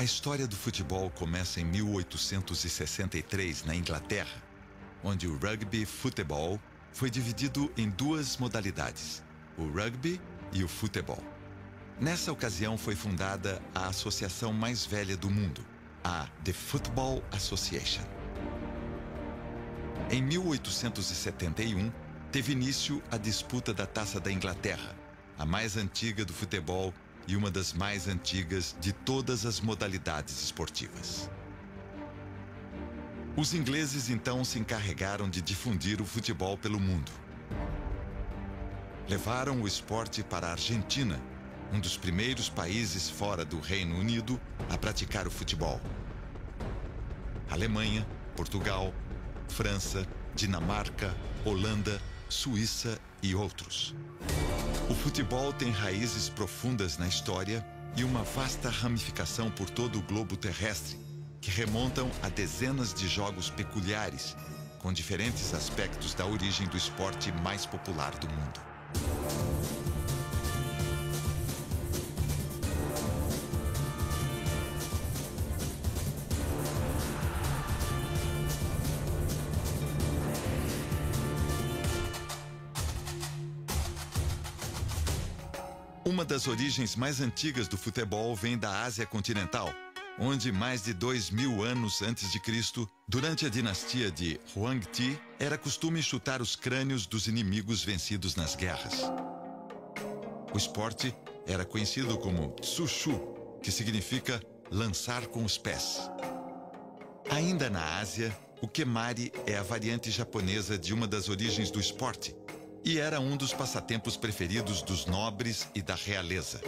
A história do futebol começa em 1863, na Inglaterra, onde o rugby futebol foi dividido em duas modalidades, o rugby e o futebol. Nessa ocasião foi fundada a associação mais velha do mundo, a The Football Association. Em 1871, teve início a disputa da Taça da Inglaterra, a mais antiga do futebol e uma das mais antigas de todas as modalidades esportivas. Os ingleses então se encarregaram de difundir o futebol pelo mundo. Levaram o esporte para a Argentina, um dos primeiros países fora do Reino Unido a praticar o futebol. Alemanha, Portugal, França, Dinamarca, Holanda, Suíça e outros. O futebol tem raízes profundas na história e uma vasta ramificação por todo o globo terrestre, que remontam a dezenas de jogos peculiares, com diferentes aspectos da origem do esporte mais popular do mundo. Uma das origens mais antigas do futebol vem da Ásia continental, onde mais de 2000 anos antes de Cristo, durante a dinastia de Huangdi, era costume chutar os crânios dos inimigos vencidos nas guerras. O esporte era conhecido como Tsushu, que significa lançar com os pés. Ainda na Ásia, o Kemari é a variante japonesa de uma das origens do esporte, e era um dos passatempos preferidos dos nobres e da realeza.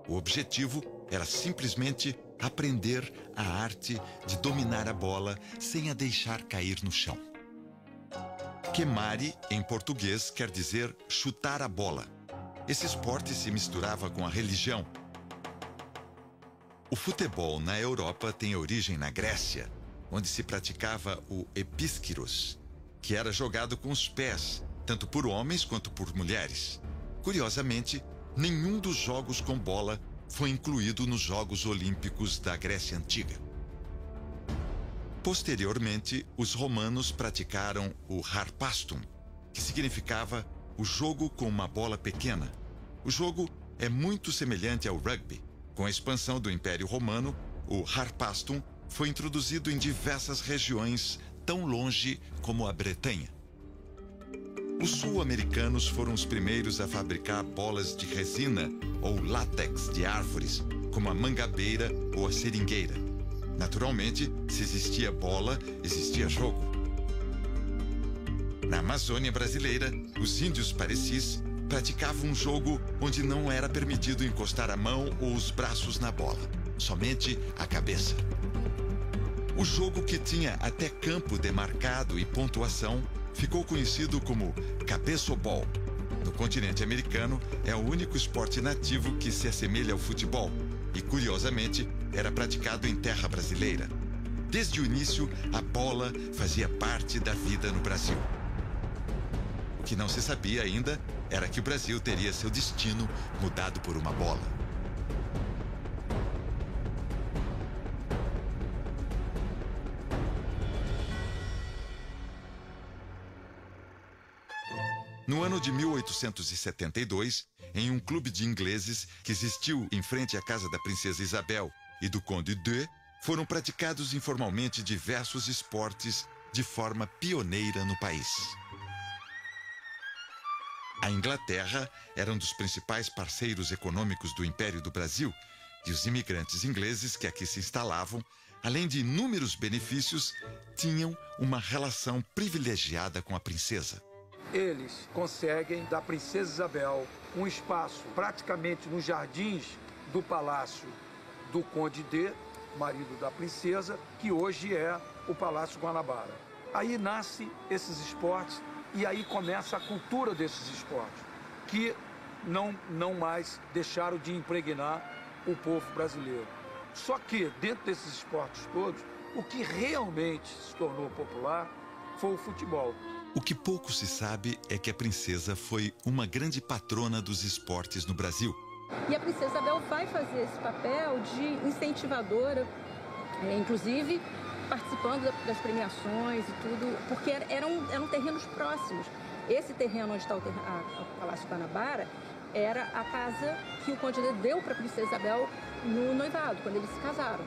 O objetivo era simplesmente aprender a arte de dominar a bola sem a deixar cair no chão. Kemari, em português, quer dizer chutar a bola. Esse esporte se misturava com a religião. O futebol na Europa tem origem na Grécia, onde se praticava o episkiros, que era jogado com os pés, tanto por homens quanto por mulheres. Curiosamente, nenhum dos jogos com bola foi incluído nos Jogos Olímpicos da Grécia Antiga. Posteriormente, os romanos praticaram o harpastum, que significava o jogo com uma bola pequena. O jogo é muito semelhante ao rugby. Com a expansão do Império Romano, o harpastum foi introduzido em diversas regiões, tão longe como a Bretanha. Os sul-americanos foram os primeiros a fabricar bolas de resina ou látex de árvores, como a mangabeira ou a seringueira. Naturalmente, se existia bola, existia jogo. Na Amazônia brasileira, os índios parecis praticavam um jogo onde não era permitido encostar a mão ou os braços na bola, somente a cabeça. O jogo, que tinha até campo demarcado e pontuação, ficou conhecido como cabeçobol. No continente americano, é o único esporte nativo que se assemelha ao futebol e, curiosamente, era praticado em terra brasileira. Desde o início, a bola fazia parte da vida no Brasil. O que não se sabia ainda era que o Brasil teria seu destino mudado por uma bola. No ano de 1872, em um clube de ingleses que existiu em frente à casa da princesa Isabel e do conde de, foram praticados informalmente diversos esportes de forma pioneira no país. A Inglaterra era um dos principais parceiros econômicos do Império do Brasil, e os imigrantes ingleses que aqui se instalavam, além de inúmeros benefícios, tinham uma relação privilegiada com a princesa. Eles conseguem, da princesa Isabel, um espaço praticamente nos jardins do palácio do Conde de, marido da princesa, que hoje é o Palácio Guanabara. Aí nascem esses esportes e aí começa a cultura desses esportes, que não mais deixaram de impregnar o povo brasileiro. Só que, dentro desses esportes todos, o que realmente se tornou popular foi o futebol. O que pouco se sabe é que a princesa foi uma grande patrona dos esportes no Brasil. E a Princesa Isabel vai fazer esse papel de incentivadora, inclusive participando das premiações e tudo, porque eram terrenos próximos. Esse terreno onde está o Palácio Guanabara era a casa que o Conde D deu para a Princesa Isabel no noivado, quando eles se casaram.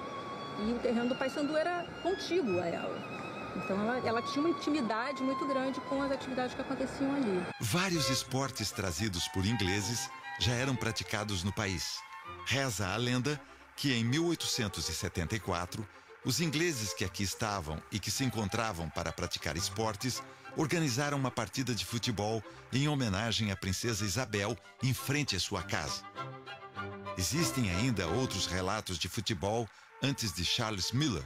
E o terreno do Paissandu era contíguo a ela. Então ela tinha uma intimidade muito grande com as atividades que aconteciam ali. Vários esportes trazidos por ingleses já eram praticados no país. Reza a lenda que em 1874, os ingleses que aqui estavam e que se encontravam para praticar esportes organizaram uma partida de futebol em homenagem à Princesa Isabel em frente à sua casa. Existem ainda outros relatos de futebol antes de Charles Miller,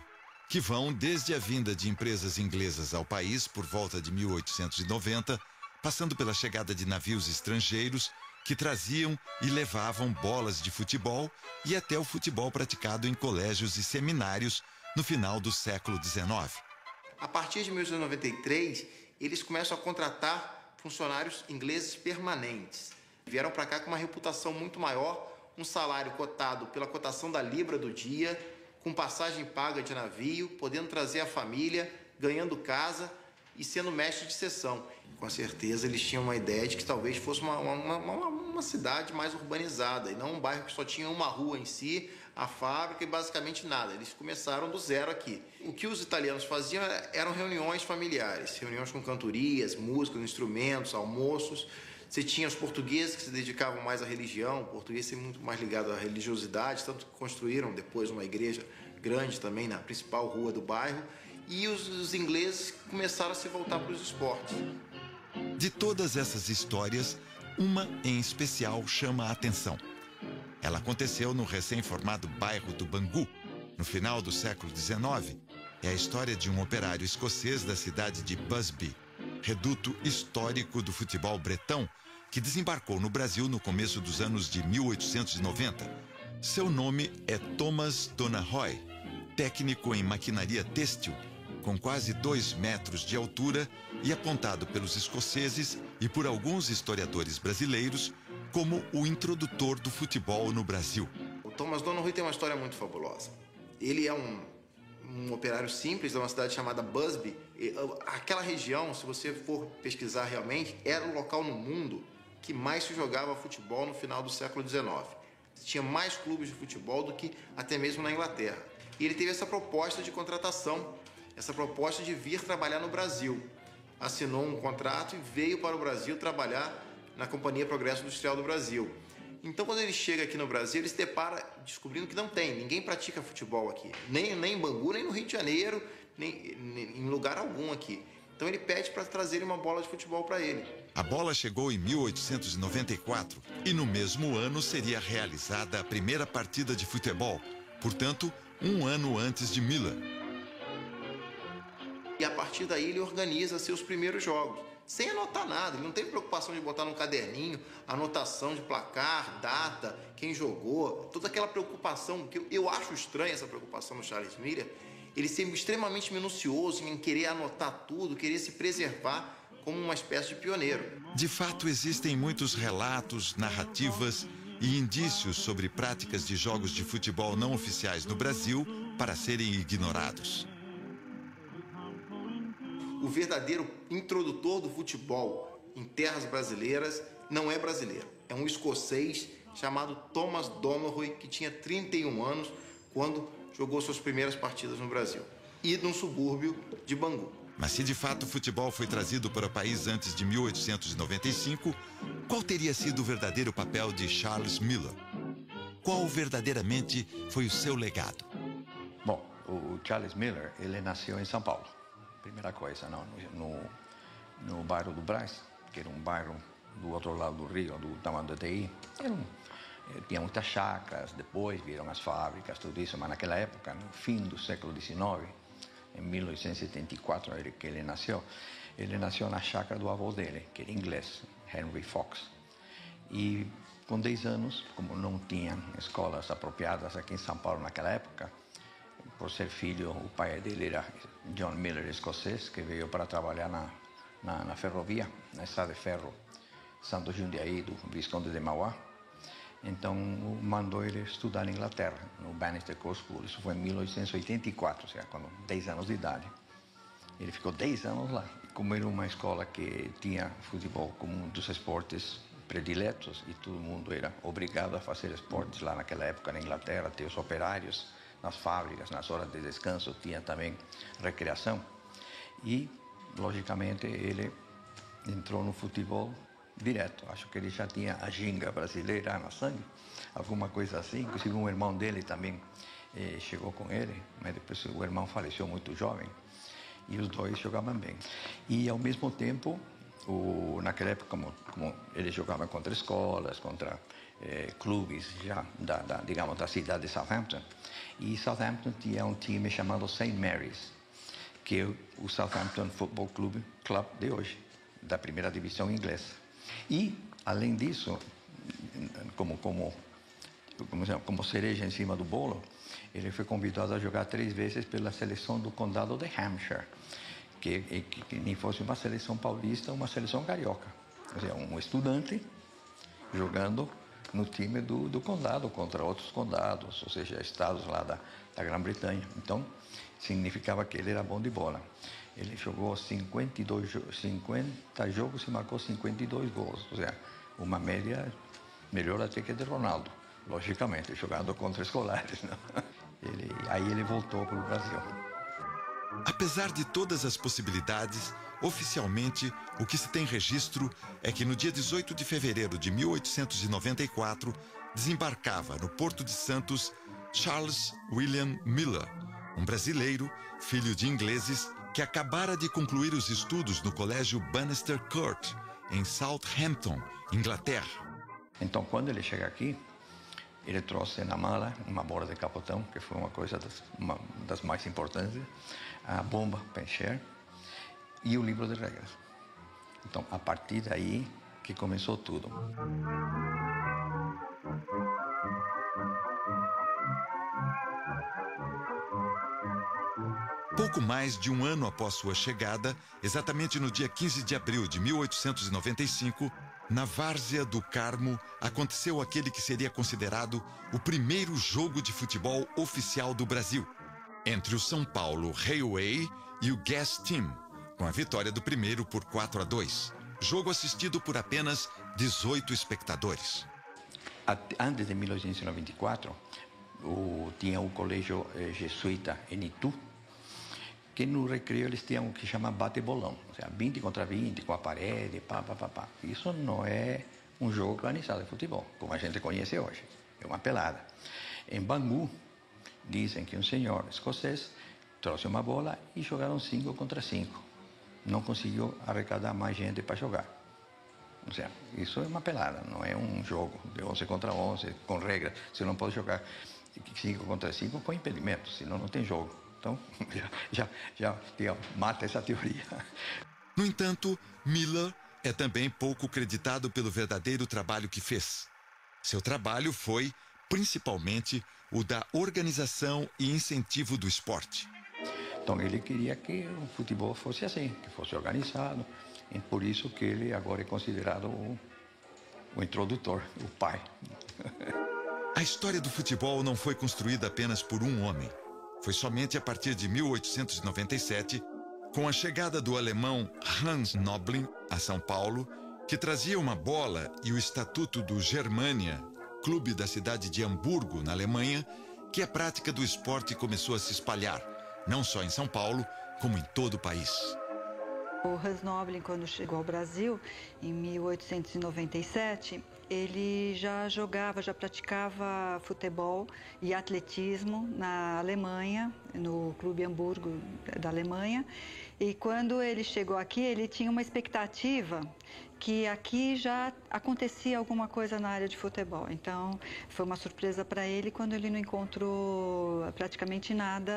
que vão desde a vinda de empresas inglesas ao país por volta de 1890, passando pela chegada de navios estrangeiros que traziam e levavam bolas de futebol e até o futebol praticado em colégios e seminários no final do século XIX. A partir de 1893, eles começam a contratar funcionários ingleses permanentes. Vieram para cá com uma reputação muito maior, um salário cotado pela cotação da libra do dia, com passagem paga de navio, podendo trazer a família, ganhando casa e sendo mestre de sessão. Com certeza eles tinham uma ideia de que talvez fosse uma cidade mais urbanizada e não um bairro que só tinha uma rua em si, a fábrica e basicamente nada. Eles começaram do zero aqui. O que os italianos faziam eram reuniões familiares, reuniões com cantorias, música, instrumentos, almoços. Você tinha os portugueses que se dedicavam mais à religião, o português sempre muito mais ligado à religiosidade, tanto que construíram depois uma igreja grande também na principal rua do bairro, e os ingleses começaram a se voltar para os esportes. De todas essas histórias, uma em especial chama a atenção. Ela aconteceu no recém-formado bairro do Bangu, no final do século XIX. É a história de um operário escocês da cidade de Busby, reduto histórico do futebol bretão, que desembarcou no Brasil no começo dos anos de 1890. Seu nome é Thomas Donahoe, técnico em maquinaria têxtil, com quase 2 metros de altura e apontado pelos escoceses e por alguns historiadores brasileiros como o introdutor do futebol no Brasil. O Thomas Donahoe tem uma história muito fabulosa. Ele é um operário simples de uma cidade chamada Busby. Aquela região, se você for pesquisar realmente, era o local no mundo que mais se jogava futebol no final do século XIX. Tinha mais clubes de futebol do que até mesmo na Inglaterra. E ele teve essa proposta de contratação, essa proposta de vir trabalhar no Brasil. Assinou um contrato e veio para o Brasil trabalhar na Companhia Progresso Industrial do Brasil. Então, quando ele chega aqui no Brasil, ele se depara descobrindo que não tem, ninguém pratica futebol aqui. Nem em Bangu, nem no Rio de Janeiro, nem em lugar algum aqui. Então, ele pede para trazerem uma bola de futebol para ele. A bola chegou em 1894 e no mesmo ano seria realizada a primeira partida de futebol, portanto, 1 ano antes de Miller. E a partir daí ele organiza seus primeiros jogos, sem anotar nada. Ele não teve preocupação de botar num caderninho anotação de placar, data, quem jogou, toda aquela preocupação, que eu acho estranha essa preocupação no Charles Miller, ele ser extremamente minucioso em querer anotar tudo, querer se preservar como uma espécie de pioneiro. De fato, existem muitos relatos, narrativas e indícios sobre práticas de jogos de futebol não oficiais no Brasil para serem ignorados. O verdadeiro introdutor do futebol em terras brasileiras não é brasileiro. É um escocês chamado Thomas Donahoe, que tinha 31 anos quando jogou suas primeiras partidas no Brasil. E num subúrbio de Bangu. Mas se de fato o futebol foi trazido para o país antes de 1895, qual teria sido o verdadeiro papel de Charles Miller? Qual verdadeiramente foi o seu legado? Bom, o Charles Miller, ele nasceu em São Paulo. Primeira coisa, não? No bairro do Brás, que era um bairro do outro lado do rio, do tamanho do TI. Tinha muitas chácaras, depois viram as fábricas, tudo isso, mas naquela época, no fim do século XIX, em 1874, que ele nasceu na chácara do avô dele, que era inglês, Henry Fox. E com 10 anos, como não tinham escolas apropriadas aqui em São Paulo naquela época, por ser filho, o pai dele era John Miller, escocês, que veio para trabalhar na ferrovia, na estrada de ferro Santo Jundiaí, do Visconde de Mauá. Então, mandou ele estudar na Inglaterra, no Bannister Court School. Isso foi em 1884, ou seja, com 10 anos de idade. Ele ficou 10 anos lá. Como era uma escola que tinha futebol como um dos esportes prediletos e todo mundo era obrigado a fazer esportes lá naquela época na Inglaterra, ter os operários nas fábricas, nas horas de descanso, tinha também recreação. E, logicamente, ele entrou no futebol direto. Acho que ele já tinha a ginga brasileira na sangue, alguma coisa assim. Inclusive, um irmão dele também chegou com ele, mas depois o irmão faleceu muito jovem. E os dois jogavam bem. E, ao mesmo tempo, naquela época, como ele jogava contra escolas, contra clubes já digamos, da cidade de Southampton. E Southampton tinha um time chamado St. Mary's, que é o Southampton Football Club de hoje, da primeira divisão inglesa. E, além disso, como cereja em cima do bolo, ele foi convidado a jogar 3 vezes pela seleção do condado de Hampshire, que nem fosse uma seleção paulista, uma seleção carioca. Ou seja, um estudante jogando no time do condado contra outros condados, ou seja, estados lá da Grã-Bretanha. Então, significava que ele era bom de bola. Ele jogou 50 jogos e marcou 52 gols, ou seja, uma média melhor até que de Ronaldo, logicamente, jogando contra escolares. Aí ele voltou para o Brasil. Apesar de todas as possibilidades, oficialmente, o que se tem registro é que no dia 18 de fevereiro de 1894, desembarcava no Porto de Santos Charles William Miller, um brasileiro, filho de ingleses, que acabara de concluir os estudos no colégio Bannister Court, em Southampton, Inglaterra. Então, quando ele chega aqui, ele trouxe na mala uma bola de capotão, que foi uma coisa das mais importantes, a bomba para encher e o livro de regras. Então, a partir daí que começou tudo. Pouco mais de um ano após sua chegada, exatamente no dia 15 de abril de 1895, na Várzea do Carmo, aconteceu aquele que seria considerado o primeiro jogo de futebol oficial do Brasil, entre o São Paulo Railway e o Gas Team, com a vitória do primeiro por 4-2. Jogo assistido por apenas 18 espectadores. Antes de 1894, tinha o colégio jesuíta em Itu, que no recreio eles tinham o que chama bate-bolão, ou seja, 20 contra 20, com a parede, pá. Isso não é um jogo organizado de futebol, como a gente conhece hoje. É uma pelada. Em Bangu, dizem que um senhor escocês trouxe uma bola e jogaram 5 contra 5. Não conseguiu arrecadar mais gente para jogar. Ou seja, isso é uma pelada, não é um jogo de 11 contra 11, com regra. Você não pode jogar 5 contra 5 com impedimento, senão não tem jogo. Então, já mata essa teoria. No entanto, Miller é também pouco creditado pelo verdadeiro trabalho que fez. Seu trabalho foi, principalmente, o da organização e incentivo do esporte. Então, ele queria que o futebol fosse assim, que fosse organizado. E por isso que ele agora é considerado o introdutor, o pai. A história do futebol não foi construída apenas por um homem. Foi somente a partir de 1897, com a chegada do alemão Hans Noblin a São Paulo, que trazia uma bola e o estatuto do Germania, clube da cidade de Hamburgo, na Alemanha, que a prática do esporte começou a se espalhar, não só em São Paulo, como em todo o país. O Hans Noblin, quando chegou ao Brasil, em 1897, ele já praticava futebol e atletismo na Alemanha, no Clube Hamburgo da Alemanha. E quando ele chegou aqui, ele tinha uma expectativa que aqui já acontecia alguma coisa na área de futebol. Então, foi uma surpresa para ele quando ele não encontrou praticamente nada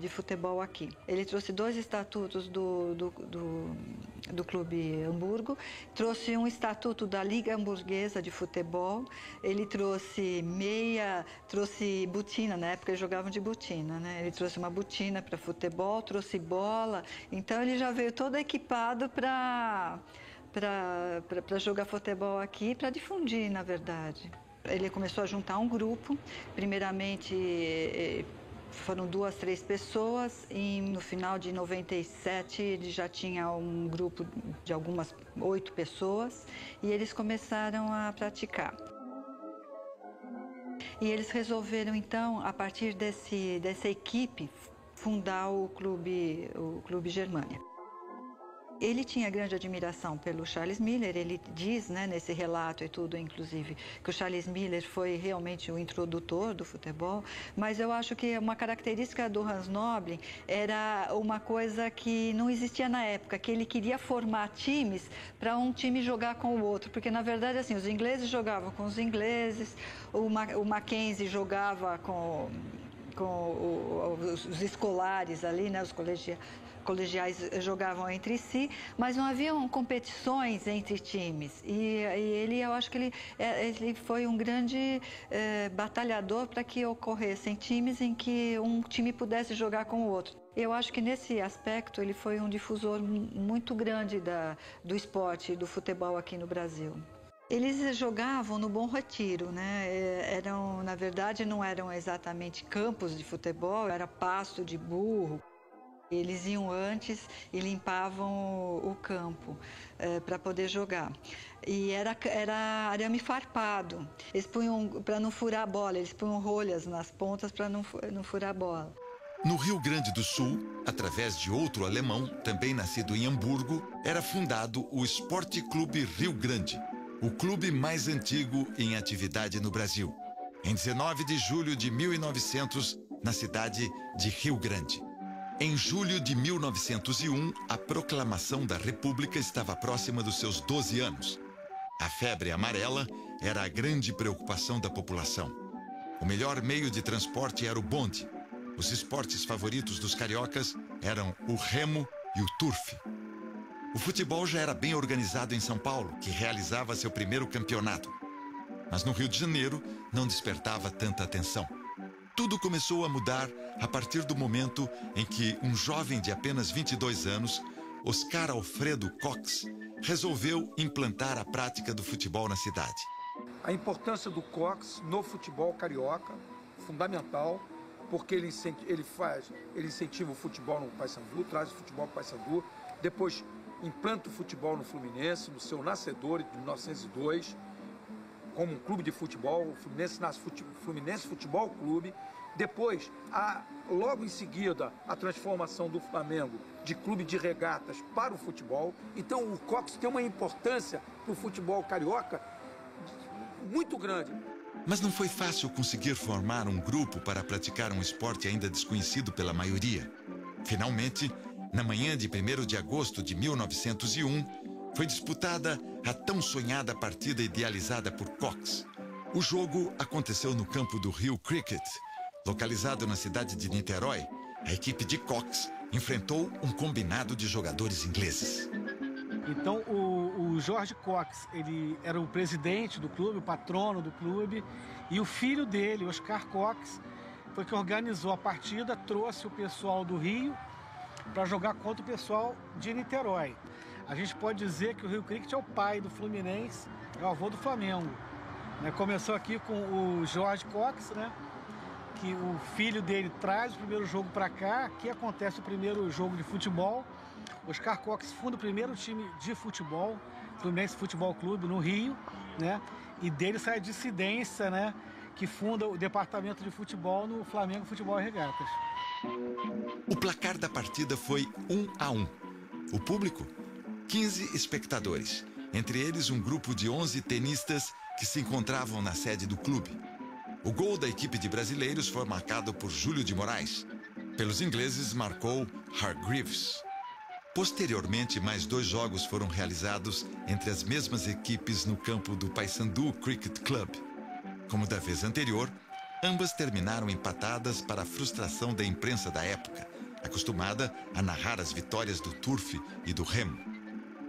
de futebol aqui. Ele trouxe 2 estatutos do Clube Hamburgo, trouxe um estatuto da Liga Hamburguesa de Futebol, ele trouxe trouxe botina, na época eles jogavam de botina, né? Ele trouxe uma botina para futebol, trouxe bola, então ele já veio todo equipado para jogar futebol aqui, para difundir, na verdade. Ele começou a juntar um grupo, primeiramente foram 2, 3 pessoas e no final de 97 ele já tinha um grupo de algumas 8 pessoas e eles começaram a praticar. E eles resolveram então, a partir dessa equipe, fundar o Clube Germânia. Ele tinha grande admiração pelo Charles Miller, ele diz, né, nesse relato e tudo, inclusive, que o Charles Miller foi realmente o introdutor do futebol, mas eu acho que uma característica do Hans Noblin era uma coisa que não existia na época, que ele queria formar times para um time jogar com o outro, porque na verdade assim, os ingleses jogavam com os ingleses, o Mackenzie jogava com os escolares ali, né, os colegiais jogavam entre si, mas não haviam competições entre times. E ele, eu acho que ele foi um grande batalhador para que ocorressem times em que um time pudesse jogar com o outro. Eu acho que nesse aspecto ele foi um difusor muito grande do esporte, do futebol aqui no Brasil. Eles jogavam no Bom Retiro, né? Na verdade, não eram exatamente campos de futebol, era pasto de burro. Eles iam antes e limpavam o campo para poder jogar. E era arame farpado. Eles punham, para não furar a bola, eles punham rolhas nas pontas para não furar a bola. No Rio Grande do Sul, através de outro alemão, também nascido em Hamburgo, era fundado o Esporte Clube Rio Grande, o clube mais antigo em atividade no Brasil, em 19 de julho de 1900, na cidade de Rio Grande. Em julho de 1901, a proclamação da República estava próxima dos seus 12 anos. A febre amarela era a grande preocupação da população. O melhor meio de transporte era o bonde. Os esportes favoritos dos cariocas eram o remo e o turf. O futebol já era bem organizado em São Paulo, que realizava seu primeiro campeonato. Mas no Rio de Janeiro não despertava tanta atenção. Tudo começou a mudar a partir do momento em que um jovem de apenas 22 anos, Oscar Alfredo Cox, resolveu implantar a prática do futebol na cidade. A importância do Cox no futebol carioca, fundamental, porque ele incentiva o futebol no Paysandu, traz o futebol para o Paysandu, depois implanta o futebol no Fluminense, no seu nascedor de 1902, como um clube de futebol, o Fluminense Futebol Clube. Depois, logo em seguida, a transformação do Flamengo de clube de regatas para o futebol. Então, o Cox tem uma importância para o futebol carioca muito grande. Mas não foi fácil conseguir formar um grupo para praticar um esporte ainda desconhecido pela maioria. Finalmente, na manhã de 1º de agosto de 1901, foi disputada a tão sonhada partida idealizada por Cox. O jogo aconteceu no campo do Rio Cricket. Localizado na cidade de Niterói, a equipe de Cox enfrentou um combinado de jogadores ingleses. Então, o George Cox, ele era o presidente do clube, o patrono do clube, e o filho dele, Oscar Cox, foi que organizou a partida, trouxe o pessoal do Rio para jogar contra o pessoal de Niterói. A gente pode dizer que o Rio Cricket é o pai do Fluminense, é o avô do Flamengo. Começou aqui com o George Cox, né? Que o filho dele traz o primeiro jogo para cá, aqui acontece o primeiro jogo de futebol. Oscar Cox funda o primeiro time de futebol, Fluminense Futebol Clube, no Rio, né? E dele sai a dissidência, né? Que funda o departamento de futebol no Flamengo Futebol e Regatas. O placar da partida foi 1-1. O público? 15 espectadores, entre eles um grupo de 11 tenistas que se encontravam na sede do clube. O gol da equipe de brasileiros foi marcado por Júlio de Moraes. Pelos ingleses, marcou Hargreaves. Posteriormente, mais 2 jogos foram realizados entre as mesmas equipes no campo do Paysandu Cricket Club. Como da vez anterior, ambas terminaram empatadas para a frustração da imprensa da época, acostumada a narrar as vitórias do turf e do remo.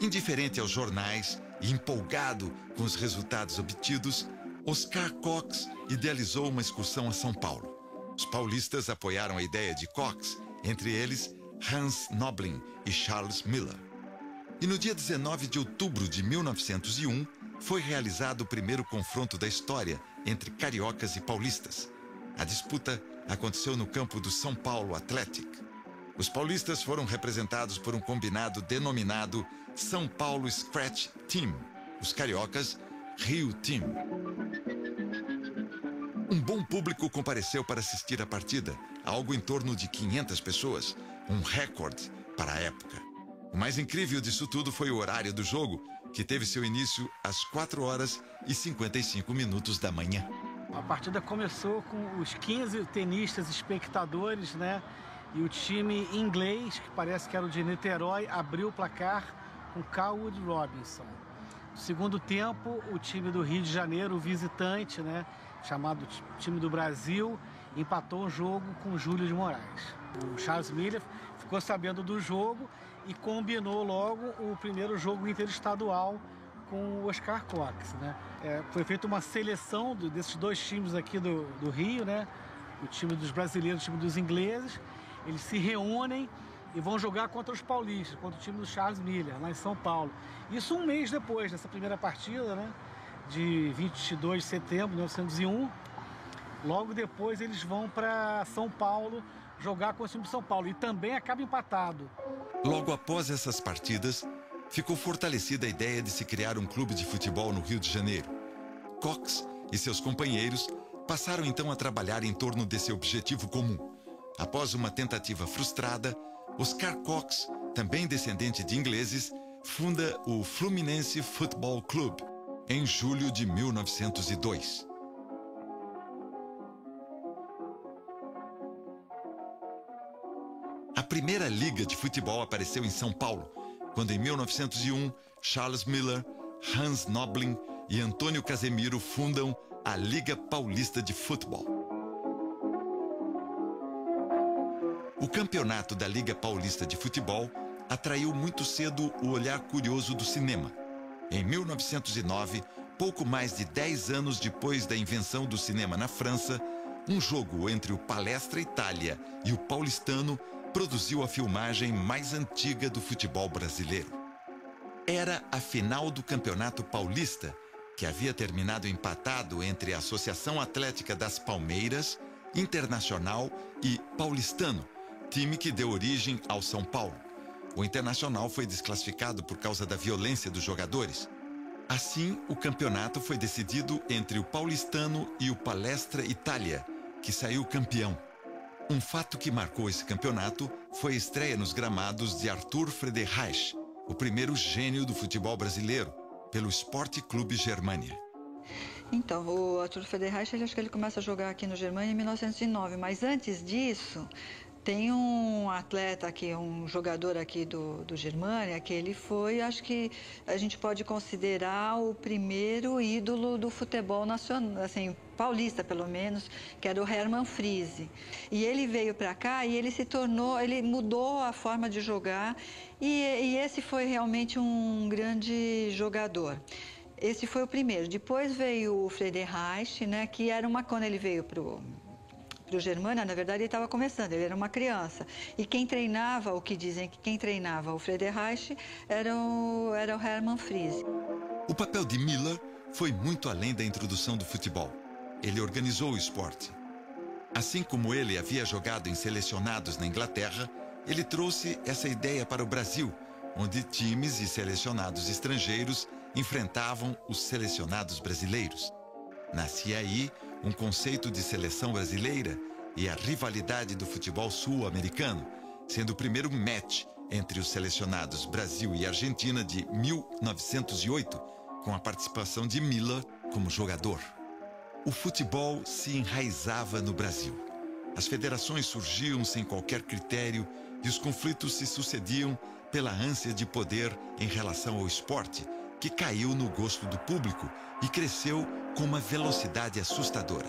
Indiferente aos jornais e empolgado com os resultados obtidos, Oscar Cox idealizou uma excursão a São Paulo. Os paulistas apoiaram a ideia de Cox, entre eles Hans Noblin e Charles Miller. E no dia 19 de outubro de 1901, foi realizado o primeiro confronto da história entre cariocas e paulistas. A disputa aconteceu no campo do São Paulo Athletic. Os paulistas foram representados por um combinado denominado São Paulo Scratch Team. Os cariocas, Rio Team. Um bom público compareceu para assistir à partida, algo em torno de 500 pessoas, um recorde para a época. O mais incrível disso tudo foi o horário do jogo, que teve seu início às 4h55 da manhã. A partida começou com os 15 tenistas espectadores, né? E o time inglês, que parece que era o de Niterói, abriu o placar com Calwood Robinson. No segundo tempo, o time do Rio de Janeiro, o visitante, né? Chamado time do Brasil, empatou o jogo com o Júlio de Moraes. O Charles Miller ficou sabendo do jogo e combinou logo o primeiro jogo interestadual com o Oscar Cox, né? Foi feita uma seleção desses dois times aqui do Rio, né? O time dos brasileiros e o time dos ingleses. Eles se reúnem e vão jogar contra os paulistas, contra o time do Charles Miller, lá em São Paulo. Isso um mês depois dessa primeira partida, né? De 22 de setembro de 1901. Logo depois eles vão para São Paulo jogar com o time de São Paulo e também acaba empatado. Logo após essas partidas, ficou fortalecida a ideia de se criar um clube de futebol no Rio de Janeiro. Cox e seus companheiros passaram então a trabalhar em torno desse objetivo comum. Após uma tentativa frustrada, Oscar Cox, também descendente de ingleses, funda o Fluminense Football Club em julho de 1902. A primeira liga de futebol apareceu em São Paulo, quando em 1901, Charles Miller, Hans Noblin e Antônio Casemiro fundam a Liga Paulista de Futebol. O campeonato da Liga Paulista de Futebol atraiu muito cedo o olhar curioso do cinema. Em 1909, pouco mais de 10 anos depois da invenção do cinema na França, um jogo entre o Palestra Itália e o Paulistano produziu a filmagem mais antiga do futebol brasileiro. Era a final do Campeonato Paulista, que havia terminado empatado entre a Associação Atlética das Palmeiras, Internacional e Paulistano, time que deu origem ao São Paulo. O Internacional foi desclassificado por causa da violência dos jogadores. Assim, o campeonato foi decidido entre o Paulistano e o Palestra Itália, que saiu campeão. Um fato que marcou esse campeonato foi a estreia nos gramados de Arthur Friedrich, o primeiro gênio do futebol brasileiro, pelo Sport Clube Germania. Então, o Arthur Friedrich, acho que ele começa a jogar aqui no Germania em 1909, mas antes disso, tem um atleta aqui, um jogador aqui do Germania, que ele foi, acho que a gente pode considerar o primeiro ídolo do futebol nacional, assim, paulista pelo menos, que era o Hermann Friese. E ele veio para cá e ele se tornou, ele mudou a forma de jogar e esse foi realmente um grande jogador. Esse foi o primeiro. Depois veio o Friedrich, né, que era quando ele veio para o Germania, na verdade, ele estava começando, ele era uma criança. E quem treinava, o que dizem que quem treinava o Friedrich era o Hermann Friese. O papel de Miller foi muito além da introdução do futebol. Ele organizou o esporte. Assim como ele havia jogado em selecionados na Inglaterra, ele trouxe essa ideia para o Brasil, onde times e selecionados estrangeiros enfrentavam os selecionados brasileiros. Nascia aí um conceito de seleção brasileira e a rivalidade do futebol sul-americano, sendo o primeiro match entre os selecionados Brasil e Argentina de 1908, com a participação de Miller como jogador. O futebol se enraizava no Brasil. As federações surgiam sem qualquer critério e os conflitos se sucediam pela ânsia de poder em relação ao esporte, que caiu no gosto do público e cresceu com uma velocidade assustadora.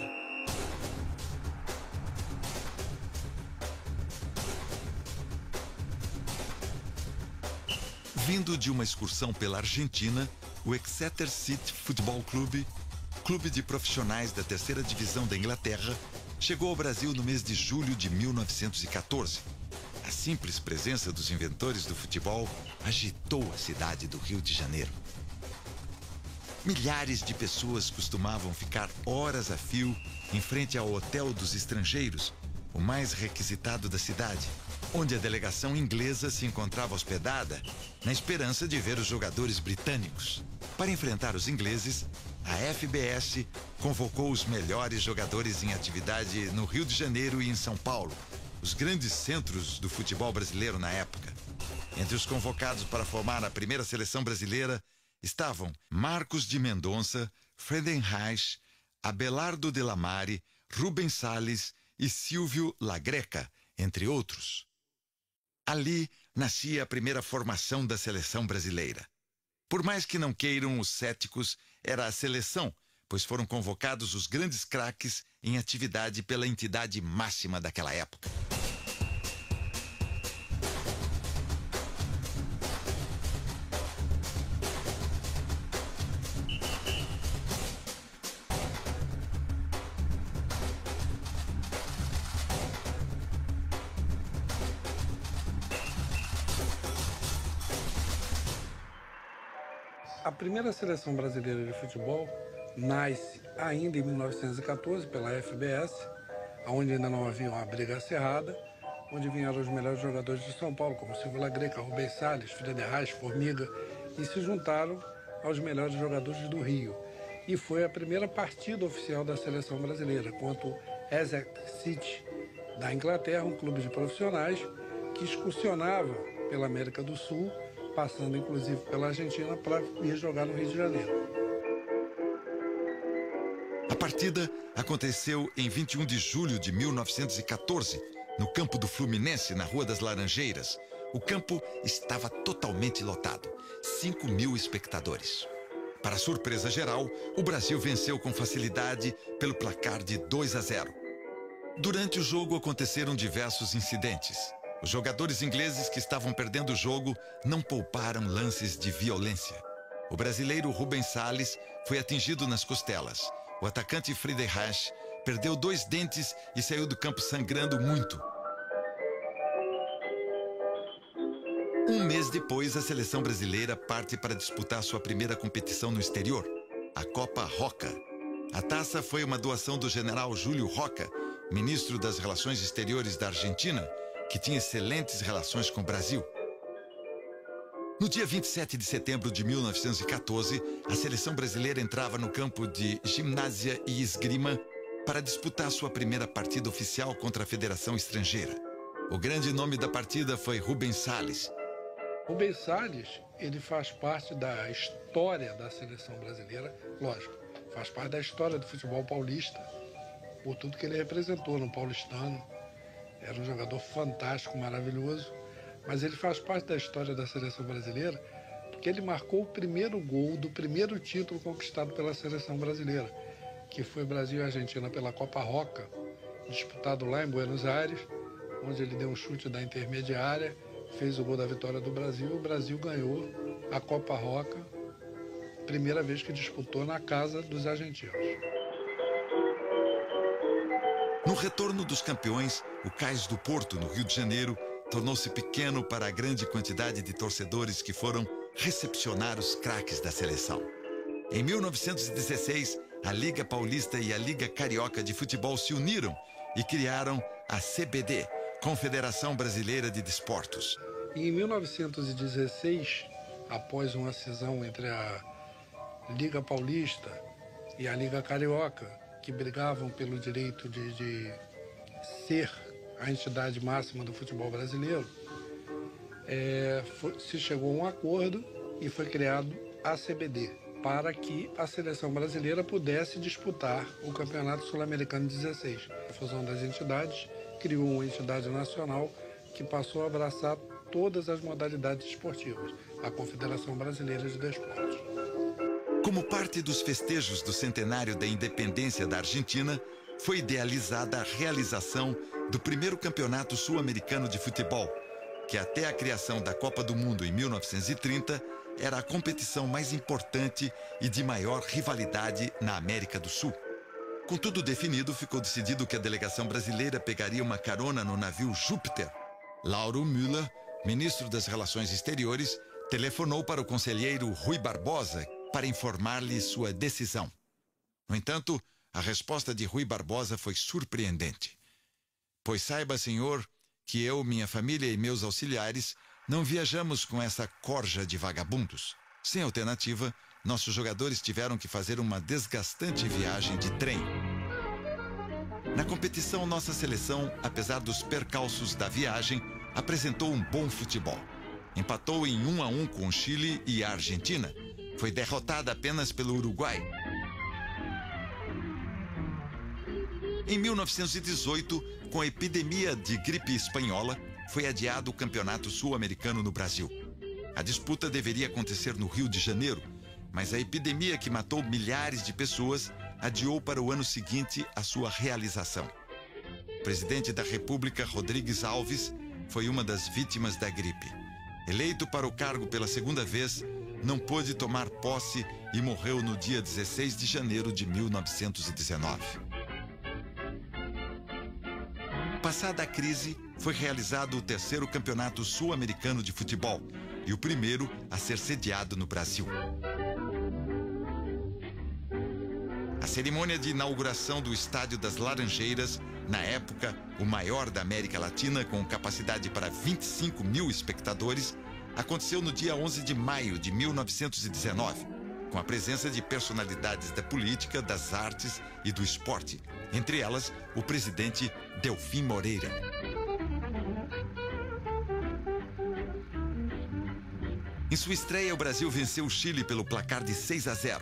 Vindo de uma excursão pela Argentina, o Exeter City Football Club, clube de profissionais da terceira divisão da Inglaterra, chegou ao Brasil no mês de julho de 1914. A simples presença dos inventores do futebol agitou a cidade do Rio de Janeiro. Milhares de pessoas costumavam ficar horas a fio em frente ao Hotel dos Estrangeiros, o mais requisitado da cidade, onde a delegação inglesa se encontrava hospedada, na esperança de ver os jogadores britânicos. Para enfrentar os ingleses, a FBS convocou os melhores jogadores em atividade no Rio de Janeiro e em São Paulo, os grandes centros do futebol brasileiro na época. Entre os convocados para formar a primeira seleção brasileira estavam Marcos de Mendonça, Friedenreich, Abelardo de la Mare, Rubens Salles e Silvio Lagreca, entre outros. Ali nascia a primeira formação da seleção brasileira. Por mais que não queiram os céticos, era a seleção, pois foram convocados os grandes craques em atividade pela entidade máxima daquela época. A primeira seleção brasileira de futebol nasce ainda em 1914 pela FBS, onde ainda não havia uma briga acirrada, onde vieram os melhores jogadores de São Paulo, como Silvio Lagreca, Rubens Salles, Friedenreich, Formiga, e se juntaram aos melhores jogadores do Rio. E foi a primeira partida oficial da seleção brasileira contra o Essex City da Inglaterra, um clube de profissionais que excursionava pela América do Sul, passando inclusive pela Argentina para ir jogar no Rio de Janeiro. A partida aconteceu em 21 de julho de 1914, no campo do Fluminense, na Rua das Laranjeiras. O campo estava totalmente lotado, 5.000 espectadores. Para surpresa geral, o Brasil venceu com facilidade pelo placar de 2-0. Durante o jogo aconteceram diversos incidentes. Os jogadores ingleses que estavam perdendo o jogo não pouparam lances de violência. O brasileiro Rubens Salles foi atingido nas costelas. O atacante Friedenreich perdeu 2 dentes e saiu do campo sangrando muito. Um mês depois, a seleção brasileira parte para disputar sua primeira competição no exterior, a Copa Roca. A taça foi uma doação do general Júlio Roca, ministro das Relações Exteriores da Argentina, que tinha excelentes relações com o Brasil. No dia 27 de setembro de 1914, a seleção brasileira entrava no campo de Gimnasia e Esgrima para disputar sua primeira partida oficial contra a Federação Estrangeira. O grande nome da partida foi Rubens Salles. Rubens Salles, ele faz parte da história da seleção brasileira, lógico, faz parte da história do futebol paulista, por tudo que ele representou no paulistano. Era um jogador fantástico, maravilhoso, mas ele faz parte da história da seleção brasileira porque ele marcou o primeiro gol do primeiro título conquistado pela seleção brasileira, que foi Brasil e Argentina pela Copa Roca, disputado lá em Buenos Aires, onde ele deu um chute da intermediária, fez o gol da vitória do Brasil, o Brasil ganhou a Copa Roca, primeira vez que disputou na casa dos argentinos. No retorno dos campeões, o Cais do Porto, no Rio de Janeiro, tornou-se pequeno para a grande quantidade de torcedores que foram recepcionar os craques da seleção. Em 1916, a Liga Paulista e a Liga Carioca de Futebol se uniram e criaram a CBD, Confederação Brasileira de Desportos. E em 1916, após uma cisão entre a Liga Paulista e a Liga Carioca, que brigavam pelo direito de ser a entidade máxima do futebol brasileiro, se chegou a um acordo e foi criado a CBD, para que a seleção brasileira pudesse disputar o Campeonato Sul-Americano 16. A fusão das entidades criou uma entidade nacional que passou a abraçar todas as modalidades esportivas, a Confederação Brasileira de Desportos. Como parte dos festejos do centenário da independência da Argentina, foi idealizada a realização do primeiro campeonato sul-americano de futebol, que até a criação da Copa do Mundo em 1930 era a competição mais importante e de maior rivalidade na América do Sul. Com tudo definido, ficou decidido que a delegação brasileira pegaria uma carona no navio Júpiter. Lauro Müller, ministro das Relações Exteriores, telefonou para o conselheiro Rui Barbosa, para informar-lhe sua decisão. No entanto, a resposta de Rui Barbosa foi surpreendente. Pois saiba, senhor, que eu, minha família e meus auxiliares não viajamos com essa corja de vagabundos. Sem alternativa, nossos jogadores tiveram que fazer uma desgastante viagem de trem. Na competição, nossa seleção, apesar dos percalços da viagem, apresentou um bom futebol. Empatou em 1-1 com o Chile e a Argentina. Foi derrotada apenas pelo Uruguai. Em 1918, com a epidemia de gripe espanhola, foi adiado o Campeonato Sul-Americano no Brasil. A disputa deveria acontecer no Rio de Janeiro, mas a epidemia que matou milhares de pessoas adiou para o ano seguinte a sua realização. O presidente da República, Rodrigues Alves, foi uma das vítimas da gripe. Eleito para o cargo pela segunda vez, não pôde tomar posse e morreu no dia 16 de janeiro de 1919. Passada a crise, foi realizado o 3º Campeonato Sul-Americano de Futebol e o primeiro a ser sediado no Brasil. A cerimônia de inauguração do Estádio das Laranjeiras, na época o maior da América Latina, com capacidade para 25 mil espectadores, aconteceu no dia 11 de maio de 1919, com a presença de personalidades da política, das artes e do esporte, entre elas o presidente Delfim Moreira. Em sua estreia, o Brasil venceu o Chile pelo placar de 6-0.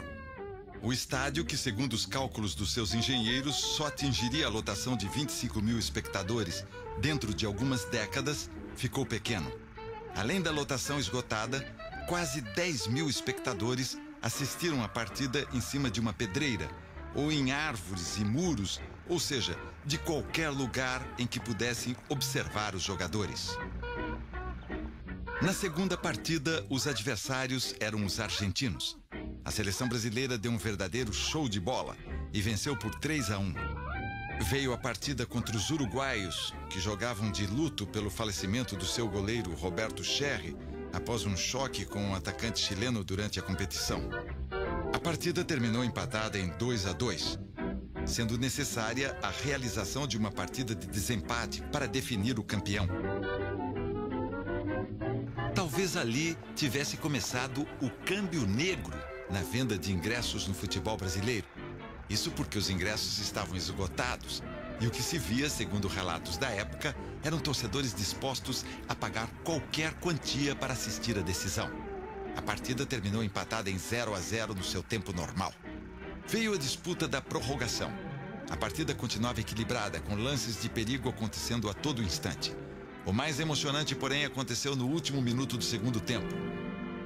O estádio, que segundo os cálculos dos seus engenheiros, só atingiria a lotação de 25 mil espectadores dentro de algumas décadas, ficou pequeno. Além da lotação esgotada, quase 10 mil espectadores assistiram à partida em cima de uma pedreira, ou em árvores e muros, ou seja, de qualquer lugar em que pudessem observar os jogadores. Na segunda partida, os adversários eram os argentinos. A seleção brasileira deu um verdadeiro show de bola e venceu por 3-1. Veio a partida contra os uruguaios, que jogavam de luto pelo falecimento do seu goleiro Roberto Cherry, após um choque com um atacante chileno durante a competição. A partida terminou empatada em 2-2, sendo necessária a realização de uma partida de desempate para definir o campeão. Talvez ali tivesse começado o câmbio negro na venda de ingressos no futebol brasileiro. Isso porque os ingressos estavam esgotados e o que se via, segundo relatos da época, eram torcedores dispostos a pagar qualquer quantia para assistir à decisão. A partida terminou empatada em 0-0 no seu tempo normal. Veio a disputa da prorrogação. A partida continuava equilibrada, com lances de perigo acontecendo a todo instante. O mais emocionante, porém, aconteceu no último minuto do segundo tempo.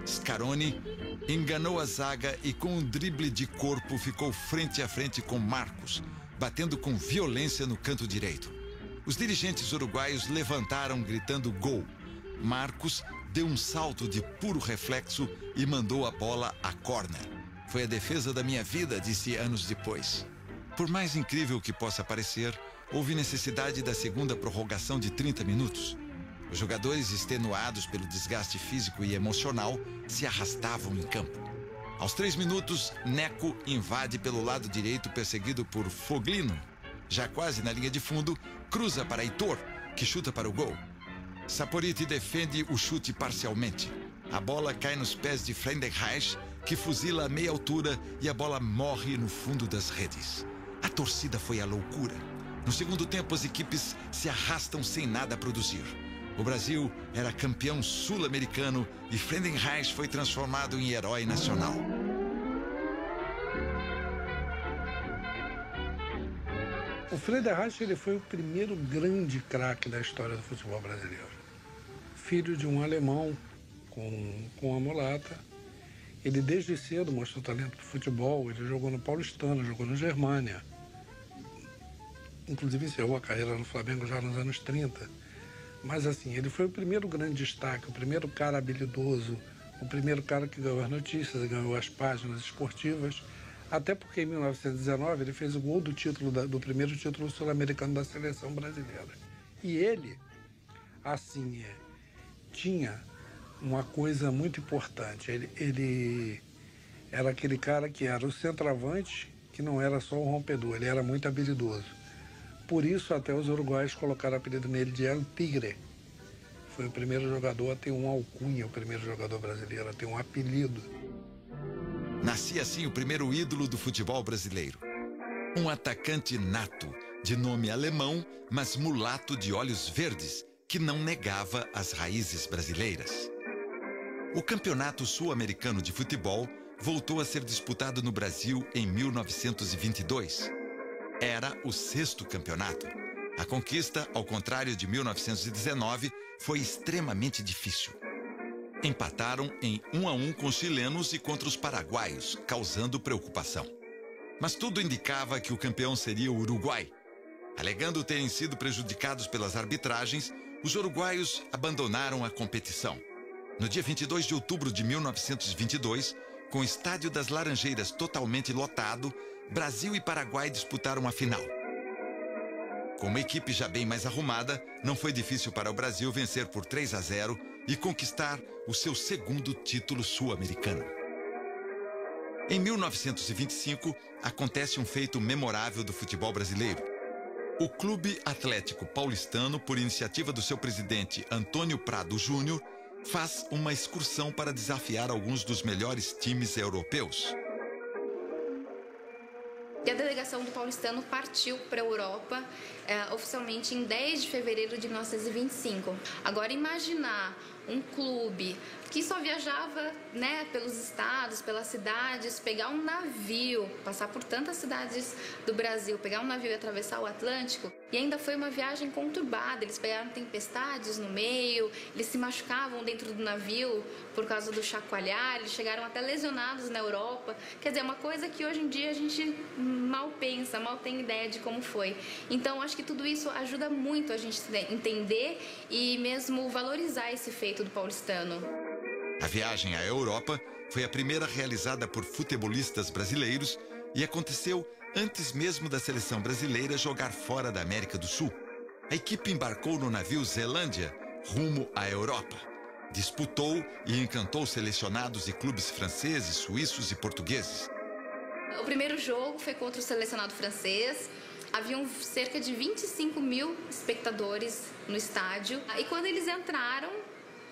Scaroni enganou a zaga e com um drible de corpo ficou frente a frente com Marcos, batendo com violência no canto direito. Os dirigentes uruguaios levantaram gritando gol. Marcos deu um salto de puro reflexo e mandou a bola a córner. Foi a defesa da minha vida, disse anos depois. Por mais incrível que possa parecer, houve necessidade da segunda prorrogação de 30 minutos. Os jogadores, extenuados pelo desgaste físico e emocional, se arrastavam em campo. Aos 3 minutos, Neco invade pelo lado direito, perseguido por Foglino. Já quase na linha de fundo, cruza para Heitor, que chuta para o gol. Saporiti defende o chute parcialmente. A bola cai nos pés de Friedenreich, que fuzila a meia altura e a bola morre no fundo das redes. A torcida foi à loucura. No segundo tempo, as equipes se arrastam sem nada a produzir. O Brasil era campeão sul-americano e Friedenreich foi transformado em herói nacional. O Friedenreich ele foi o primeiro grande craque da história do futebol brasileiro. Filho de um alemão com a mulata. Ele desde cedo mostrou talento para o futebol. Ele jogou no Paulistano, jogou no Germânia. Inclusive encerrou a carreira no Flamengo já nos anos 30. Mas assim, ele foi o primeiro grande destaque, o primeiro cara habilidoso, o primeiro cara que ganhou as notícias, ganhou as páginas esportivas, até porque em 1919 ele fez o gol do primeiro título sul-americano da seleção brasileira. E ele, assim, tinha uma coisa muito importante, ele era aquele cara que era o centroavante, que não era só um rompedor, ele era muito habilidoso. Por isso, até os uruguaios colocaram o apelido nele de El Tigre. Foi o primeiro jogador a ter uma alcunha, o primeiro jogador brasileiro a ter um apelido. Nascia assim o primeiro ídolo do futebol brasileiro. Um atacante nato, de nome alemão, mas mulato de olhos verdes, que não negava as raízes brasileiras. O Campeonato Sul-Americano de Futebol voltou a ser disputado no Brasil em 1922. Era o 6º campeonato. A conquista, ao contrário de 1919, foi extremamente difícil. Empataram em 1-1 com os chilenos e contra os paraguaios, causando preocupação. Mas tudo indicava que o campeão seria o Uruguai. Alegando terem sido prejudicados pelas arbitragens, os uruguaios abandonaram a competição. No dia 22 de outubro de 1922, com o Estádio das Laranjeiras totalmente lotado, Brasil e Paraguai disputaram a final. Com uma equipe já bem mais arrumada, não foi difícil para o Brasil vencer por 3-0 e conquistar o seu 2º título sul-americano. Em 1925, acontece um feito memorável do futebol brasileiro. O Clube Atlético Paulistano, por iniciativa do seu presidente Antônio Prado Júnior, faz uma excursão para desafiar alguns dos melhores times europeus. E a delegação do Paulistano partiu para a Europa oficialmente em 10 de fevereiro de 1925. Agora, imaginar um clube que só viajava, né, pelos estados, pelas cidades, pegar um navio, passar por tantas cidades do Brasil, pegar um navio e atravessar o Atlântico, e ainda foi uma viagem conturbada. Eles pegaram tempestades no meio, eles se machucavam dentro do navio por causa do chacoalhar, eles chegaram até lesionados na Europa. Quer dizer, uma coisa que hoje em dia a gente mal pensa, mal tem ideia de como foi. Então, acho que tudo isso ajuda muito a gente entender e mesmo valorizar esse feito do paulistano. A viagem à Europa foi a primeira realizada por futebolistas brasileiros e aconteceu antes mesmo da seleção brasileira jogar fora da América do Sul. A equipe embarcou no navio Zelândia, rumo à Europa. Disputou e encantou selecionados e clubes franceses, suíços e portugueses. O primeiro jogo foi contra o selecionado francês. Haviam cerca de 25 mil espectadores no estádio. E quando eles entraram,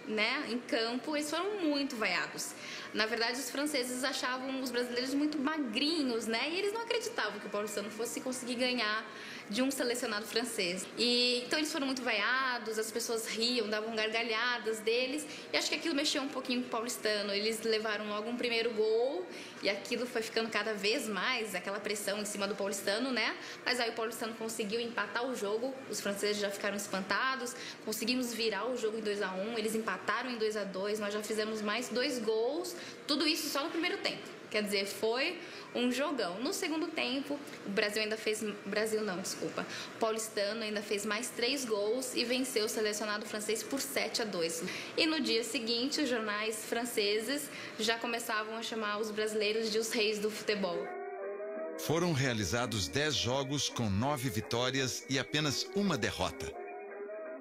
né, em campo, eles foram muito vaiados. Na verdade, os franceses achavam os brasileiros muito magrinhos, né? E eles não acreditavam que o paulistano fosse conseguir ganhar de um selecionado francês. E então eles foram muito vaiados, as pessoas riam, davam gargalhadas deles, e acho que aquilo mexeu um pouquinho com o paulistano. Eles levaram logo um primeiro gol, e aquilo foi ficando cada vez mais, aquela pressão em cima do paulistano, né? Mas aí o paulistano conseguiu empatar o jogo, os franceses já ficaram espantados, conseguimos virar o jogo em 2-1, eles empataram em 2-2, nós já fizemos mais 2 gols, tudo isso só no primeiro tempo. Quer dizer, foi um jogão. No segundo tempo, o Brasil ainda fez... O paulistano ainda fez mais 3 gols e venceu o selecionado francês por 7-2. E no dia seguinte, os jornais franceses já começavam a chamar os brasileiros de os reis do futebol. Foram realizados 10 jogos com 9 vitórias e apenas uma derrota.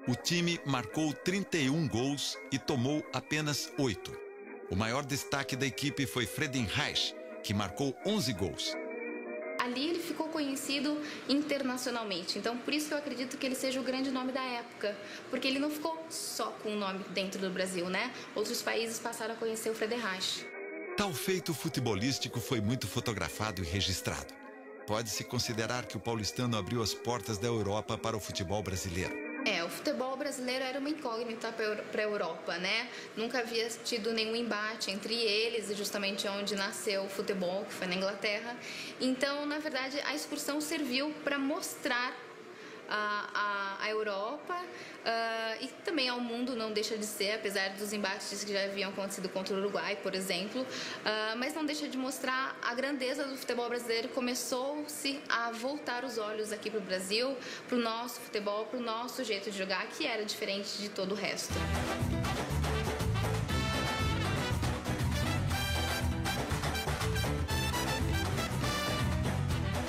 O time marcou 31 gols e tomou apenas 8. O maior destaque da equipe foi Friedenreich, que marcou 11 gols. Ali ele ficou conhecido internacionalmente, então por isso que eu acredito que ele seja o grande nome da época, porque ele não ficou só com o nome dentro do Brasil, né? Outros países passaram a conhecer o Friedenreich. Tal feito futebolístico foi muito fotografado e registrado. Pode-se considerar que o paulistano abriu as portas da Europa para o futebol brasileiro. O futebol brasileiro era uma incógnita para a Europa, né? Nunca havia tido nenhum embate entre eles, justamente onde nasceu o futebol, que foi na Inglaterra. Então, na verdade, a excursão serviu para mostrar a Europa e também ao mundo, não deixa de ser, apesar dos embates que já haviam acontecido contra o Uruguai, por exemplo, mas não deixa de mostrar a grandeza do futebol brasileiro. Começou-se a voltar os olhos aqui para o Brasil, para o nosso futebol, para o nosso jeito de jogar, que era diferente de todo o resto.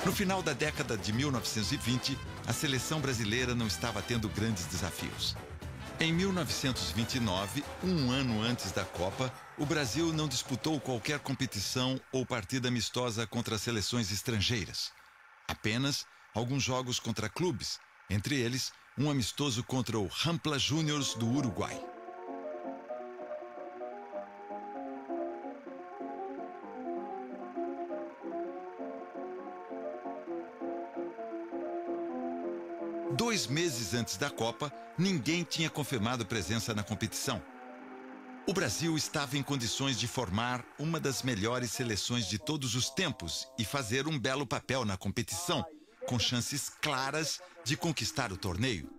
No final da década de 1920, a seleção brasileira não estava tendo grandes desafios. Em 1929, um ano antes da Copa, o Brasil não disputou qualquer competição ou partida amistosa contra seleções estrangeiras. Apenas alguns jogos contra clubes, entre eles um amistoso contra o Rampla Juniors do Uruguai. Dois meses antes da Copa, ninguém tinha confirmado presença na competição. O Brasil estava em condições de formar uma das melhores seleções de todos os tempos e fazer um belo papel na competição, com chances claras de conquistar o torneio.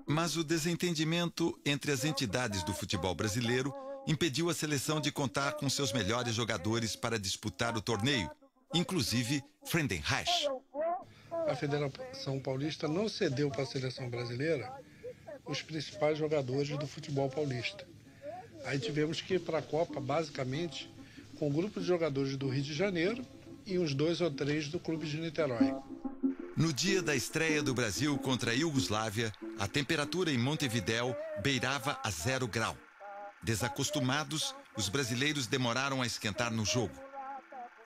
Mas o desentendimento entre as entidades do futebol brasileiro impediu a seleção de contar com seus melhores jogadores para disputar o torneio, inclusive Friedenreich. A Federação Paulista não cedeu para a seleção brasileira os principais jogadores do futebol paulista. Aí tivemos que ir para a Copa, basicamente, com um grupo de jogadores do Rio de Janeiro e uns 2 ou 3 do Clube de Niterói. No dia da estreia do Brasil contra a Iugoslávia, a temperatura em Montevidéu beirava a 0 grau. Desacostumados, os brasileiros demoraram a esquentar no jogo.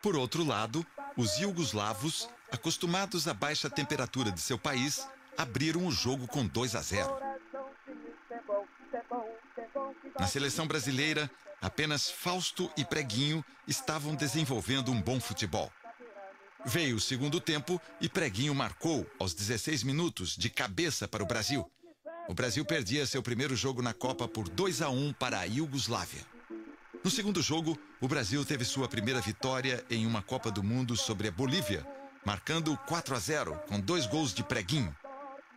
Por outro lado, os iugoslavos, acostumados à baixa temperatura de seu país, abriram o jogo com 2-0. Na seleção brasileira, apenas Fausto e Preguinho estavam desenvolvendo um bom futebol. Veio o segundo tempo e Preguinho marcou, aos 16 minutos, de cabeça para o Brasil. O Brasil perdia seu primeiro jogo na Copa por 2-1 para a Iugoslávia. No segundo jogo, o Brasil teve sua primeira vitória em uma Copa do Mundo sobre a Bolívia, marcando 4-0 com 2 gols de Preguinho.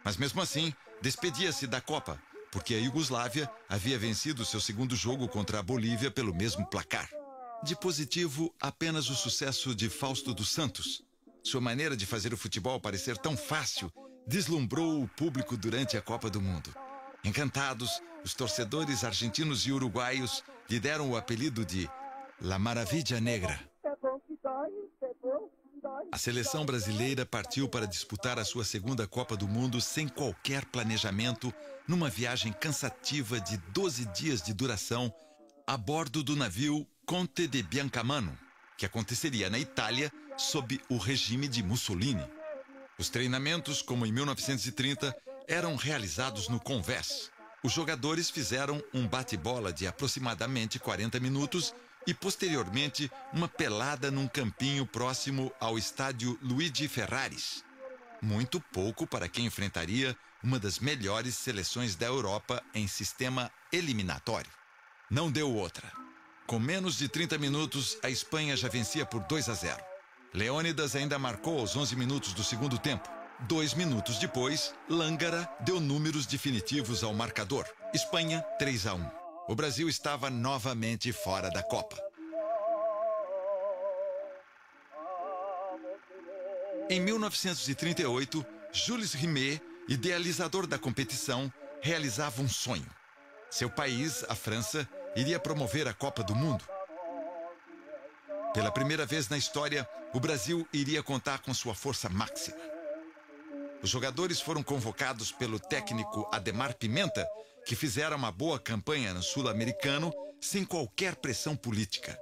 Mas mesmo assim, despedia-se da Copa, porque a Iugoslávia havia vencido seu segundo jogo contra a Bolívia pelo mesmo placar. De positivo, apenas o sucesso de Fausto dos Santos. Sua maneira de fazer o futebol parecer tão fácil deslumbrou o público durante a Copa do Mundo. Encantados, os torcedores argentinos e uruguaios lhe deram o apelido de La Maravilla Negra. A seleção brasileira partiu para disputar a sua segunda Copa do Mundo sem qualquer planejamento, numa viagem cansativa de 12 dias de duração, a bordo do navio Conte de Biancamano, que aconteceria na Itália sob o regime de Mussolini. Os treinamentos, como em 1930, eram realizados no Convés. Os jogadores fizeram um bate-bola de aproximadamente 40 minutos e, posteriormente, uma pelada num campinho próximo ao estádio Luigi Ferraris. Muito pouco para quem enfrentaria uma das melhores seleções da Europa em sistema eliminatório. Não deu outra. Com menos de 30 minutos, a Espanha já vencia por 2-0. Leônidas ainda marcou aos 11 minutos do segundo tempo. 2 minutos depois, Lângara deu números definitivos ao marcador. Espanha, 3-1. O Brasil estava novamente fora da Copa. Em 1938, Jules Rimet, idealizador da competição, realizava um sonho. Seu país, a França, iria promover a Copa do Mundo. Pela primeira vez na história, o Brasil iria contar com sua força máxima. Os jogadores foram convocados pelo técnico Ademar Pimenta, que fizeram uma boa campanha no Sul-Americano sem qualquer pressão política.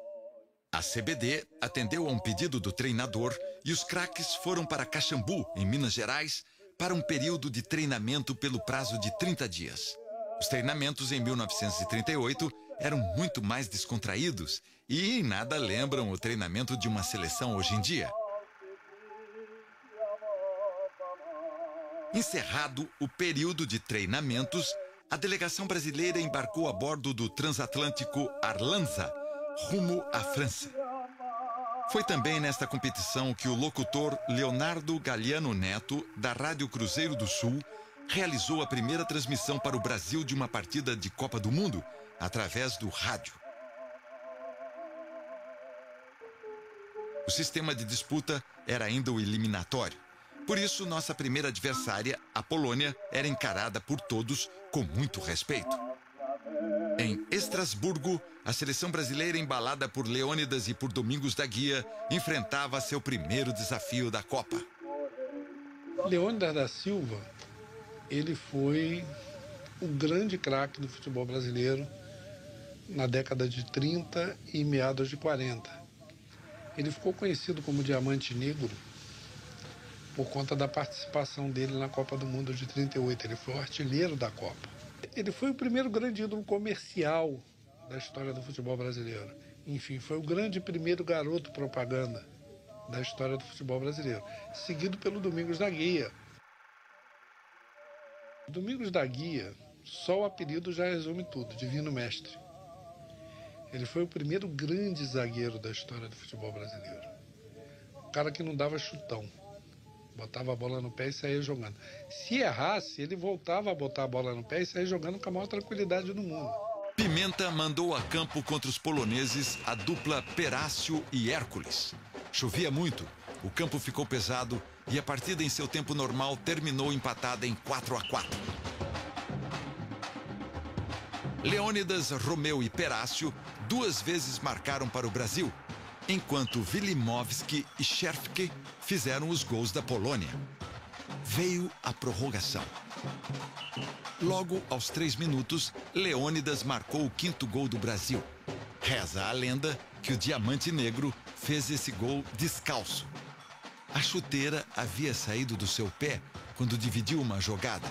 A CBD atendeu a um pedido do treinador e os craques foram para Caxambu, em Minas Gerais, para um período de treinamento pelo prazo de 30 dias. Os treinamentos em 1938 eram muito mais descontraídos e em nada lembram o treinamento de uma seleção hoje em dia. Encerrado o período de treinamentos, a delegação brasileira embarcou a bordo do transatlântico Arlanza, rumo à França. Foi também nesta competição que o locutor Leonardo Galiano Neto, da Rádio Cruzeiro do Sul, realizou a primeira transmissão para o Brasil de uma partida de Copa do Mundo, através do rádio. O sistema de disputa era ainda o eliminatório. Por isso, nossa primeira adversária, a Polônia, era encarada por todos com muito respeito. Em Estrasburgo, a seleção brasileira, embalada por Leônidas e por Domingos da Guia, enfrentava seu primeiro desafio da Copa. Leônidas da Silva, ele foi o grande craque do futebol brasileiro na década de 30 e meados de 40. Ele ficou conhecido como Diamante Negro por conta da participação dele na Copa do Mundo de 38. Ele foi o artilheiro da Copa. Ele foi o primeiro grande ídolo comercial da história do futebol brasileiro. Enfim, foi o grande primeiro garoto propaganda da história do futebol brasileiro, seguido pelo Domingos da Guia. Domingos da Guia, só o apelido já resume tudo, Divino Mestre. Ele foi o primeiro grande zagueiro da história do futebol brasileiro. O cara que não dava chutão. Botava a bola no pé e saía jogando. Se errasse, ele voltava a botar a bola no pé e saía jogando com a maior tranquilidade do mundo. Pimenta mandou a campo contra os poloneses a dupla Perácio e Hércules. Chovia muito, o campo ficou pesado e a partida em seu tempo normal terminou empatada em 4-4. Leônidas, Romeu e Perácio 2 vezes marcaram para o Brasil, enquanto Wilimowski e Scherfke fizeram os gols da Polônia. Veio a prorrogação. Logo aos 3 minutos, Leônidas marcou o 5º gol do Brasil. Reza a lenda que o Diamante Negro fez esse gol descalço. A chuteira havia saído do seu pé quando dividiu uma jogada.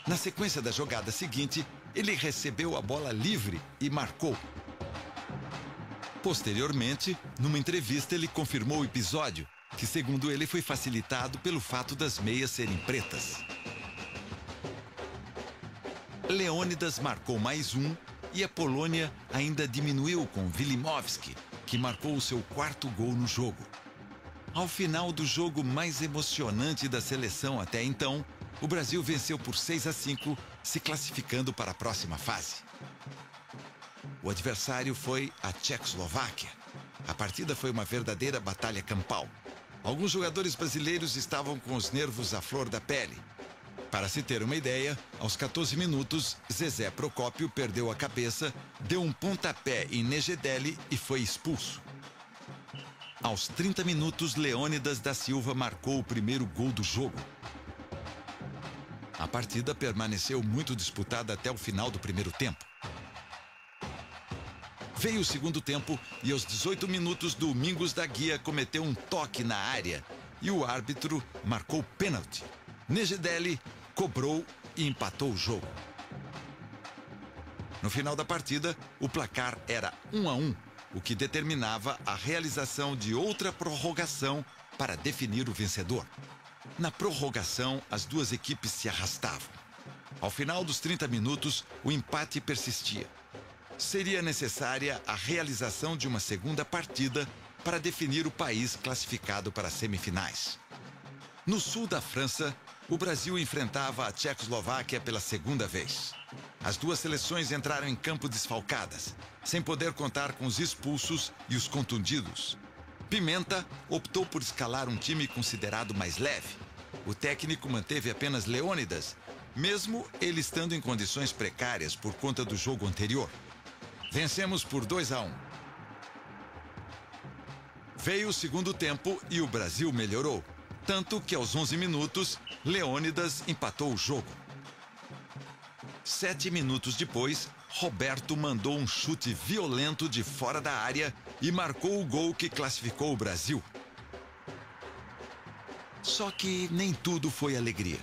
Na sequência da jogada seguinte, ele recebeu a bola livre e marcou. Posteriormente, numa entrevista, ele confirmou o episódio, que segundo ele foi facilitado pelo fato das meias serem pretas. Leônidas marcou mais um e a Polônia ainda diminuiu com Wilimowski, que marcou o seu 4º gol no jogo. Ao final do jogo mais emocionante da seleção até então, o Brasil venceu por 6-5, se classificando para a próxima fase. O adversário foi a Tchecoslováquia. A partida foi uma verdadeira batalha campal. Alguns jogadores brasileiros estavam com os nervos à flor da pele. Para se ter uma ideia, aos 14 minutos, Zezé Procópio perdeu a cabeça, deu um pontapé em Nejedeli e foi expulso. Aos 30 minutos, Leônidas da Silva marcou o primeiro gol do jogo. A partida permaneceu muito disputada até o final do primeiro tempo. Veio o segundo tempo e aos 18 minutos, Domingos da Guia cometeu um toque na área e o árbitro marcou pênalti. Nejedeli cobrou e empatou o jogo. No final da partida, o placar era 1-1, o que determinava a realização de outra prorrogação para definir o vencedor. Na prorrogação, as duas equipes se arrastavam. Ao final dos 30 minutos, o empate persistia. Seria necessária a realização de uma segunda partida para definir o país classificado para as semifinais. No sul da França, o Brasil enfrentava a Tchecoslováquia pela segunda vez. As duas seleções entraram em campo desfalcadas, sem poder contar com os expulsos e os contundidos. Pimenta optou por escalar um time considerado mais leve. O técnico manteve apenas Leônidas, mesmo ele estando em condições precárias por conta do jogo anterior. Vencemos por 2-1. Veio o segundo tempo e o Brasil melhorou, tanto que aos 11 minutos, Leônidas empatou o jogo. 7 minutos depois, Roberto mandou um chute violento de fora da área e marcou o gol que classificou o Brasil. Só que nem tudo foi alegria.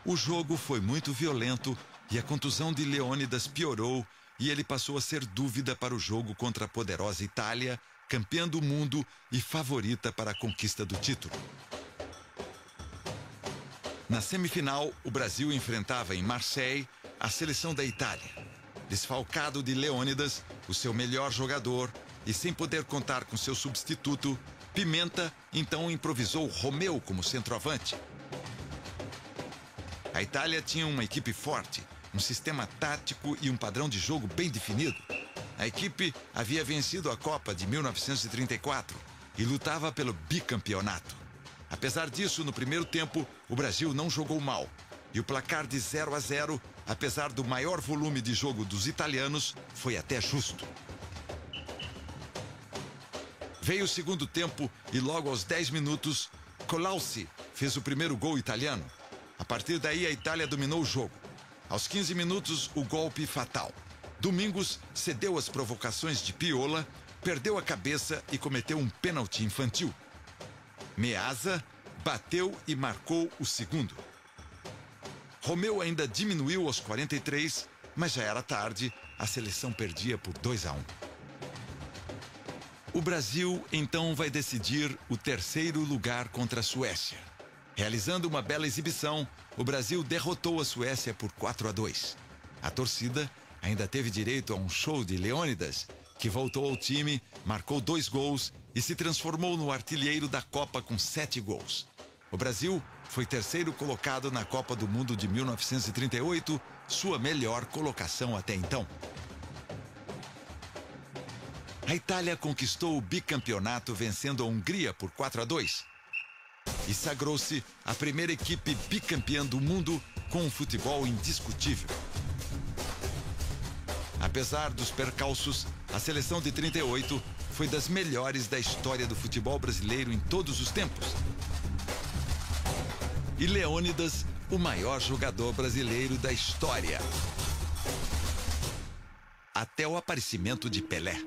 O jogo foi muito violento e a contusão de Leônidas piorou e ele passou a ser dúvida para o jogo contra a poderosa Itália, campeã do mundo e favorita para a conquista do título. Na semifinal, o Brasil enfrentava em Marseille a seleção da Itália. Desfalcado de Leônidas, o seu melhor jogador, e sem poder contar com seu substituto, Pimenta então improvisou Romeu como centroavante. A Itália tinha uma equipe forte, um sistema tático e um padrão de jogo bem definido. A equipe havia vencido a Copa de 1934 e lutava pelo bicampeonato. Apesar disso, no primeiro tempo, o Brasil não jogou mal. E o placar de 0-0, apesar do maior volume de jogo dos italianos, foi até justo. Veio o segundo tempo e logo aos 10 minutos, Colauzi fez o primeiro gol italiano. A partir daí, a Itália dominou o jogo. Aos 15 minutos, o golpe fatal. Domingos cedeu às provocações de Piola, perdeu a cabeça e cometeu um pênalti infantil. Meazza bateu e marcou o segundo. Romeu ainda diminuiu aos 43, mas já era tarde, a seleção perdia por 2-1. O Brasil então vai decidir o terceiro lugar contra a Suécia. Realizando uma bela exibição, o Brasil derrotou a Suécia por 4-2. A torcida ainda teve direito a um show de Leônidas, que voltou ao time, marcou 2 gols e se transformou no artilheiro da Copa com 7 gols. O Brasil foi terceiro colocado na Copa do Mundo de 1938, sua melhor colocação até então. A Itália conquistou o bicampeonato vencendo a Hungria por 4-2 e sagrou-se a primeira equipe bicampeã do mundo com um futebol indiscutível. Apesar dos percalços, a seleção de 38 foi das melhores da história do futebol brasileiro em todos os tempos. E Leônidas, o maior jogador brasileiro da história. Até o aparecimento de Pelé.